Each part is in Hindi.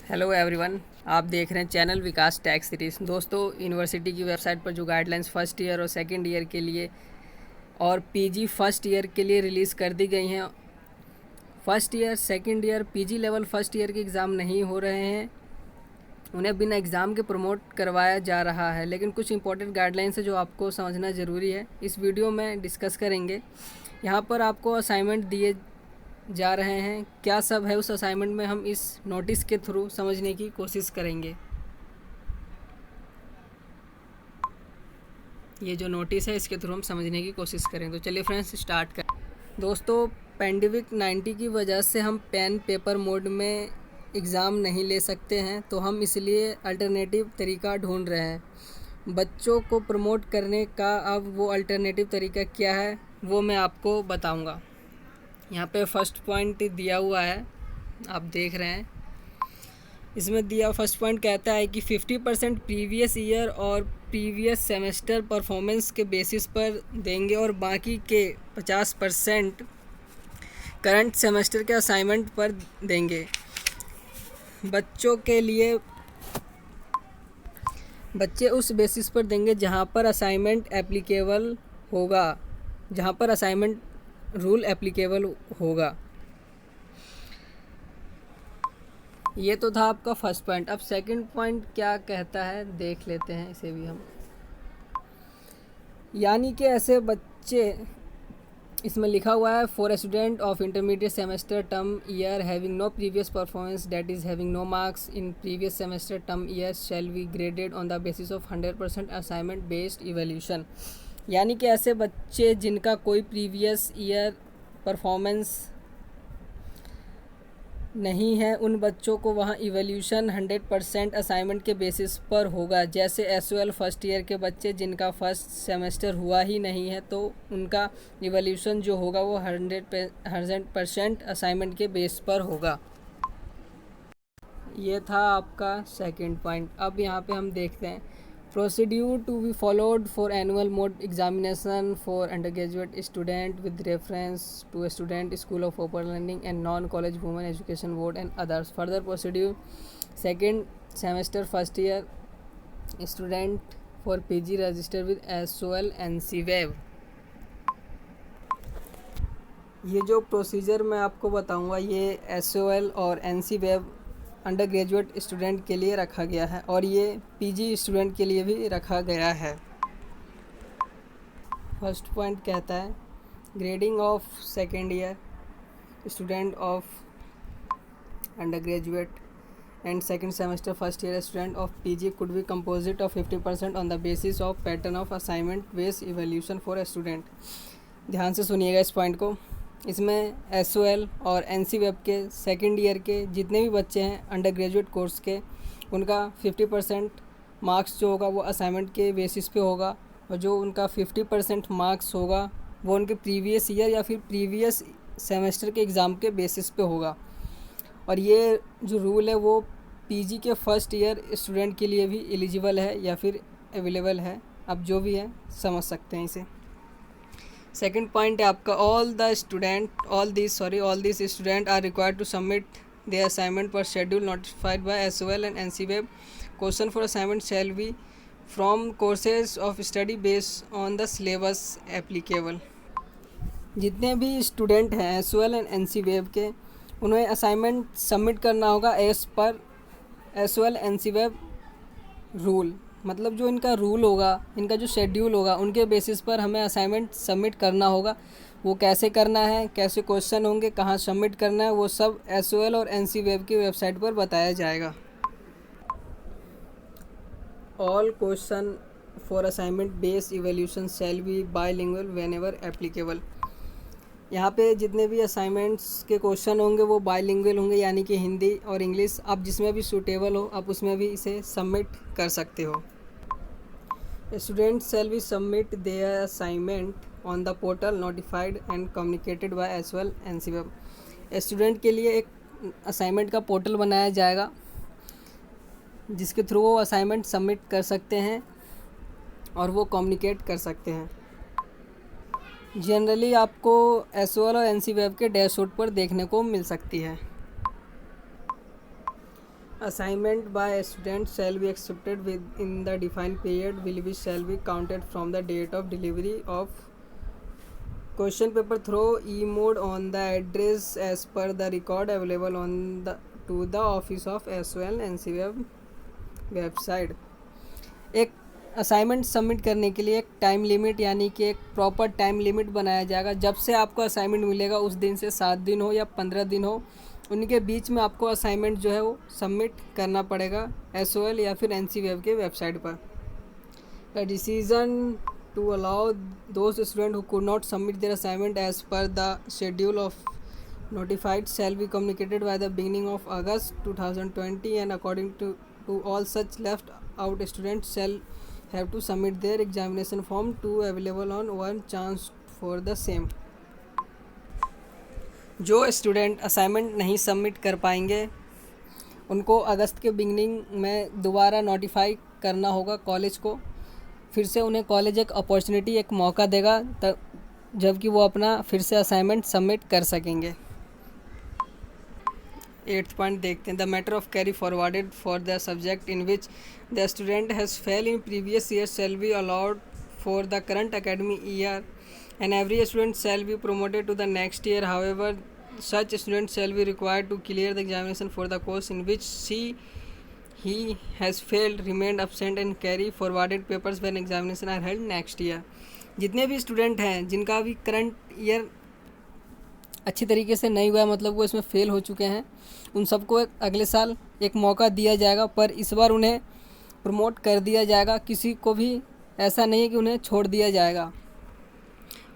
हेलो एवरीवन, आप देख रहे हैं चैनल विकास टैग सीरीज़। दोस्तों, यूनिवर्सिटी की वेबसाइट पर जो गाइडलाइंस फर्स्ट ईयर और सेकंड ईयर के लिए और पीजी फर्स्ट ईयर के लिए रिलीज़ कर दी गई हैं। First year, second year, PG level first year के एग्ज़ाम नहीं हो रहे हैं, उन्हें बिना एग्ज़ाम के प्रमोट करवाया जा रहा है। लेकिन कुछ इंपॉर्टेंट गाइडलाइंस है जो आपको समझना ज़रूरी है, इस वीडियो में डिस्कस करेंगे। यहाँ पर आपको असाइनमेंट दिए जा रहे हैं, क्या सब है उस असाइनमेंट में हम इस नोटिस के थ्रू समझने की कोशिश करेंगे। ये जो नोटिस है इसके थ्रू हम समझने की कोशिश करें। तो चलिए फ्रेंड्स, स्टार्ट करें। दोस्तों, पेंडेमिक 90 की वजह से हम पेन पेपर मोड में एग्ज़ाम नहीं ले सकते हैं, तो हम इसलिए अल्टरनेटिव तरीका ढूंढ रहे हैं। बच्चों को प्रमोट करने का अब वो अल्टरनेटिव तरीका क्या है वो मैं आपको बताऊंगा। यहाँ पे फर्स्ट पॉइंट दिया हुआ है, आप देख रहे हैं। इसमें दिया फर्स्ट पॉइंट कहता है कि 50% प्रीवियस ईयर और प्रीवियस सेमेस्टर परफॉर्मेंस के बेसिस पर देंगे और बाकी के 50% करंट सेमेस्टर के असाइनमेंट पर देंगे। बच्चों के लिए बच्चे उस बेसिस पर देंगे जहां पर असाइनमेंट एप्लीकेबल होगा, जहां पर असाइनमेंट रूल एप्लीकेबल होगा। ये तो था आपका फर्स्ट पॉइंट। अब सेकंड पॉइंट क्या कहता है देख लेते हैं इसे भी हम। यानी कि ऐसे बच्चे, इसमें लिखा हुआ है for a student of intermediate semester term year having no previous performance that is having no marks in previous semester term year shall be graded on the basis of 100% assignment based evaluation. यानी कि ऐसे बच्चे जिनका कोई प्रीवियस ईयर परफॉर्मेंस नहीं है, उन बच्चों को वहाँ इवैल्यूएशन 100% असाइनमेंट के बेसिस पर होगा। जैसे एसओएल फर्स्ट ईयर के बच्चे जिनका फर्स्ट सेमेस्टर हुआ ही नहीं है, तो उनका इवैल्यूएशन जो होगा वो 100% असाइनमेंट के बेस पर होगा। ये था आपका सेकंड पॉइंट। अब यहाँ पे हम देखते हैं procedure to be followed for annual mode examination for undergraduate student with reference to student school of open learning and non college women education board and others. Further procedure second semester first year student for PG register with SOL NC web. ये जो प्रोसीजर मैं आपको बताऊंगा ये एसओएल और NC web undergraduate student के लिए रखा गया है और ये पीजी स्टूडेंट के लिए भी रखा गया है। फर्स्ट पॉइंट कहता है grading of second year student of under graduate and second semester first year student of PG could be composite of 50% on the basis of pattern of assignment based evaluation for a student. ध्यान से सुनिएगा इस पॉइंट को। इसमें एसओएल और एनसी वेब के सेकेंड ईयर के जितने भी बच्चे हैं अंडर ग्रेजुएट कोर्स के, उनका 50% मार्क्स जो होगा वो असाइनमेंट के बेसिस पे होगा और जो उनका 50% मार्क्स होगा वो उनके प्रीवियस ईयर या फिर प्रीवियस सेमेस्टर के एग्ज़ाम के बेसिस पे होगा। और ये जो रूल है वो पीजी के फर्स्ट ईयर स्टूडेंट के लिए भी एलिजिबल है या फिर अवेलेबल है, आप जो भी है समझ सकते हैं इसे। सेकेंड पॉइंट है आपका all this student are required to submit their assignment पर schedule notified by SOL and NC web. Question for assignment shall be from courses of study based on the syllabus applicable. जितने भी स्टूडेंट हैं एसओएल एंड एनसी वेब के, उन्हें असाइनमेंट सबमिट करना होगा as per SOL NC web rule. मतलब जो इनका रूल होगा, इनका जो शेड्यूल होगा, उनके बेसिस पर हमें असाइनमेंट सबमिट करना होगा। वो कैसे करना है, कैसे क्वेश्चन होंगे, कहाँ सबमिट करना है, वो सब एसओएल और एनसी वेब की वेबसाइट पर बताया जाएगा। All question for assignment based evaluation shall be bilingual whenever applicable. यहाँ पे जितने भी असाइनमेंट्स के क्वेश्चन होंगे वो बाइलिंगुअल होंगे, यानी कि हिंदी और इंग्लिश। आप जिसमें भी सूटेबल हो आप उसमें भी इसे सबमिट कर सकते हो। Student shall be submit their assignment on the portal notified and communicated bye SOL NC web. Student के लिए एक असाइनमेंट का पोर्टल बनाया जाएगा जिसके थ्रू वो असाइनमेंट सबमिट कर सकते हैं और वो कम्युनिकेट कर सकते हैं। जनरली आपको एसओएल और एनसी वेब के डैशबोर्ड पर देखने को मिल सकती है। Assignment by a student shall be accepted within the defined period which shall be counted from the date of delivery of question paper through e-mode on the address as per the record available on the office of SOL NCWeb website. एक असाइनमेंट सबमिट करने के लिए एक टाइम लिमिट यानी कि एक प्रॉपर टाइम लिमिट बनाया जाएगा। जब से आपको असाइनमेंट मिलेगा उस दिन से 7 दिन हो या 15 दिन हो, उनके बीच में आपको असाइनमेंट जो है वो सबमिट करना पड़ेगा SOL या फिर NCWeb के वेबसाइट पर। The decision to allow those student who could not submit their assignment as per the schedule of notified shall be communicated by the beginning of August 2020 and according to all such left out students shall have to submit their examination form to available on one chance for the same। जो स्टूडेंट असाइनमेंट नहीं सबमिट कर पाएंगे उनको अगस्त के बिगनिंग में दोबारा नोटिफाई करना होगा कॉलेज को। फिर से उन्हें कॉलेज एक अपॉर्चुनिटी, एक मौका देगा तब जबकि वो अपना फिर से असाइनमेंट सबमिट कर सकेंगे। 8th पॉइंट देखते हैं। The matter of carry forwarded for the subject in which the student has fail in previous year shall be allowed for the current academic year and every student shall be promoted to the next year. However, such student shall be required to clear the examination for the course in which he has failed, remained absent and carry forwarded papers when examination are held next year। जितने भी स्टूडेंट हैं जिनका भी करंट ईयर अच्छी तरीके से नहीं हुआ है, मतलब वो इसमें फ़ेल हो चुके हैं, उन सबको अगले साल एक मौका दिया जाएगा, पर इस बार उन्हें प्रमोट कर दिया जाएगा। किसी को भी ऐसा नहीं है कि उन्हें छोड़ दिया जाएगा।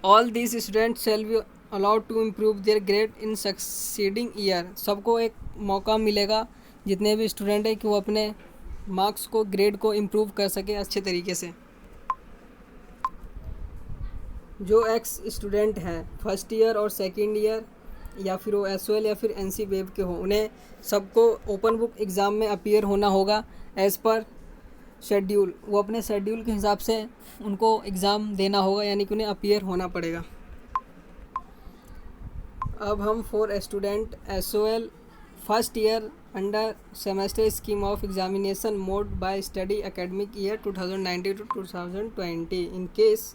All this students shall be allowed to improve their grade in succeeding year. सबको एक मौका मिलेगा, जितने भी स्टूडेंट हैं, कि वो अपने मार्क्स को, ग्रेड को इम्प्रूव कर सके अच्छे तरीके से। जो एक्स स्टूडेंट हैं फर्स्ट ईयर और सेकेंड ईयर या फिर वो SOL या फिर NCWeb के हों, उन्हें सबको ओपन बुक एग्ज़ाम में अपीयर होना होगा एज़ पर शेड्यूल। वो अपने शेड्यूल के हिसाब से उनको एग्ज़ाम देना होगा, यानी कि उन्हें अपीयर होना पड़ेगा। अब हम for student SOL first year under semester scheme of examination mode bye study academic year 2019 to 2020 in case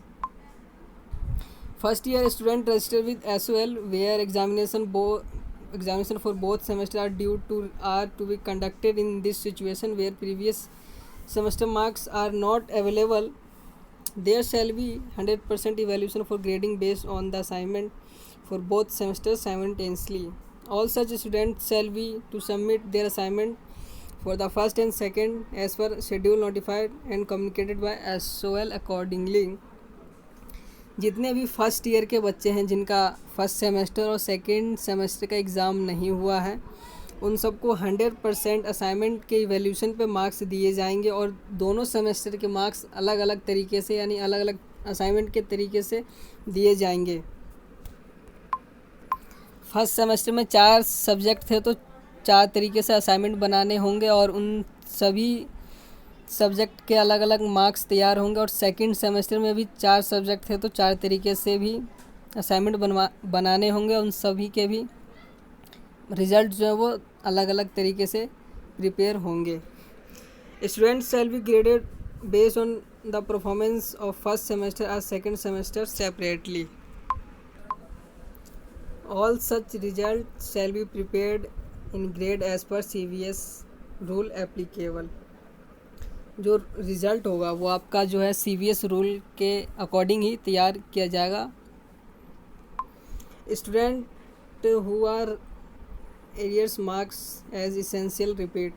first year student registered with SOL where examination for both semesters are to be conducted in this situation where previous semester marks are not available, there shall be 100% evaluation for grading based on the assignment for both semesters simultaneously. All such students shall be to submit their assignment for the first and second as per schedule notified and communicated by SOL accordingly। जितने भी फर्स्ट ईयर के बच्चे हैं जिनका फर्स्ट सेमेस्टर और सेकेंड सेमेस्टर का एग्ज़ाम नहीं हुआ है, उन सबको 100% असाइनमेंट के इवैल्यूएशन पे मार्क्स दिए जाएंगे और दोनों सेमेस्टर के मार्क्स अलग अलग तरीके से, यानी अलग अलग असाइनमेंट के तरीके से दिए जाएंगे। फर्स्ट सेमेस्टर में 4 सब्जेक्ट थे तो 4 तरीके से असाइनमेंट बनाने होंगे और उन सभी सब्जेक्ट के अलग अलग मार्क्स तैयार होंगे। और सेकंड सेमेस्टर में भी 4 सब्जेक्ट थे तो 4 तरीके से भी असाइनमेंट बनाने होंगे। उन सभी के भी रिज़ल्ट जो है वो अलग अलग तरीके से प्रिपेयर होंगे। Students shall be graded based on the performance of first semester और second semester separately. All such result shall be prepared in grade as per CBS rule applicable. जो रिज़ल्ट होगा वो आपका जो है CBS रूल के अकॉर्डिंग ही तैयार किया जाएगा। Student who are arrears marks as essential repeat.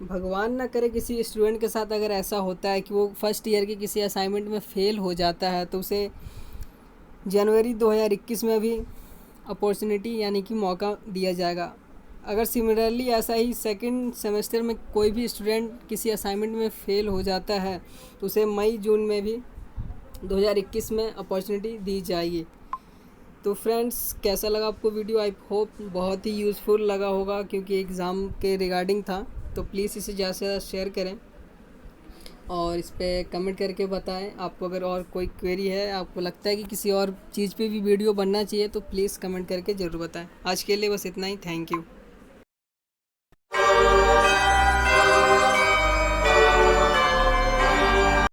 भगवान ना करे किसी स्टूडेंट के साथ अगर ऐसा होता है कि वो फर्स्ट ईयर के किसी असाइनमेंट में फ़ेल हो जाता है तो उसे जनवरी 2021 में भी अपॉर्चुनिटी यानी कि मौका दिया जाएगा। अगर सिमिलरली ऐसा ही सेकंड सेमेस्टर में कोई भी स्टूडेंट किसी असाइनमेंट में फ़ेल हो जाता है तो उसे मई जून में भी 2021 में अपॉर्चुनिटी दी जाएगी। तो फ्रेंड्स, कैसा लगा आपको वीडियो? आई होप बहुत ही यूज़फुल लगा होगा क्योंकि एग्ज़ाम के रिगार्डिंग था। तो प्लीज़ इसे ज़्यादा से ज़्यादा शेयर करें और इस पर कमेंट करके बताएं। आपको अगर और कोई क्वेरी है, आपको लगता है कि किसी और चीज़ पे भी वीडियो बनना चाहिए तो प्लीज़ कमेंट करके ज़रूर बताएं। आज के लिए बस इतना ही। Thank you.